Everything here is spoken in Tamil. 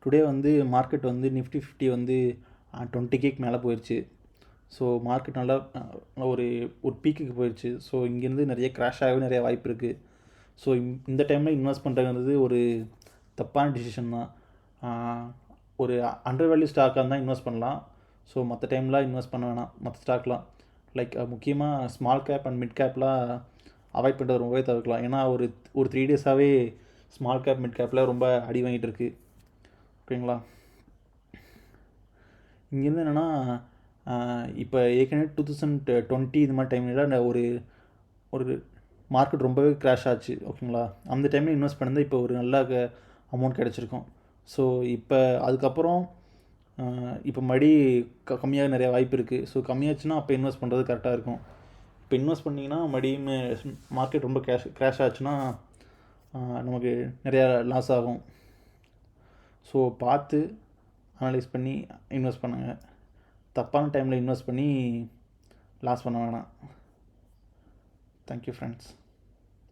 டுடே வந்து மார்க்கெட் வந்து நிஃப்டி 50 வந்து 20K மேலே போயிடுச்சு. ஸோ மார்க்கெட் நல்லா ஒரு ஒரு பீக்குக்கு போயிடுச்சு. ஸோ இங்கேருந்து நிறைய கிராஷ் ஆகவே நிறைய வாய்ப்பு இருக்குது. ஸோ இந்த டைமில் இன்வெஸ்ட் பண்ணுறது ஒரு தப்பான டிசிஷன் தான். ஒரு அண்டர் வேல்யூ ஸ்டாக்காக இருந்தால் இன்வெஸ்ட் பண்ணலாம். ஸோ மற்ற டைம்லாம் இன்வெஸ்ட் பண்ண வேணாம். மற்ற ஸ்டாக்லாம் லைக் முக்கியமாக ஸ்மால் கேப் அண்ட் மிட் கேப்லாம் அவாய்ட் பண்ணுறது ரொம்பவே தவிர்க்கலாம். ஏன்னா ஒரு 3 டேஸாகவே ஸ்மால் கேப் மிட் கேப்பில் ரொம்ப அடி வாங்கிட்டு இருக்கு. ஓகேங்களா? இங்கேருந்து என்னென்னா இப்போ ஏற்கனவே 2020 இது மாதிரி டைமில் ஒரு ஒரு மார்க்கெட் ரொம்பவே கிராஷ் ஆச்சு. ஓகேங்களா? அந்த டைமில் இன்வெஸ்ட் பண்ணது இப்போ ஒரு நல்ல அமௌண்ட் கிடச்சிருக்கும். ஸோ இப்போ அதுக்கப்புறம் இப்போ மறுபடி கம்மியாக நிறைய வாய்ப்பு இருக்குது. ஸோ கம்மியாச்சுன்னா அப்போ இன்வெஸ்ட் பண்ணுறது கரெக்டாக இருக்கும். இப்போ இன்வெஸ்ட் பண்ணிங்கன்னா மறுபடியும் மார்க்கெட் ரொம்ப கிராஷ் ஆச்சுன்னா நமக்கு நிறையா லாஸ் ஆகும். ஸோ பார்த்து அனலைஸ் பண்ணி இன்வெஸ்ட் பண்ணுங்கள். தப்பான டைமில் இன்வெஸ்ட் பண்ணி லாஸ் பண்ண வேணாம். Thank you friends.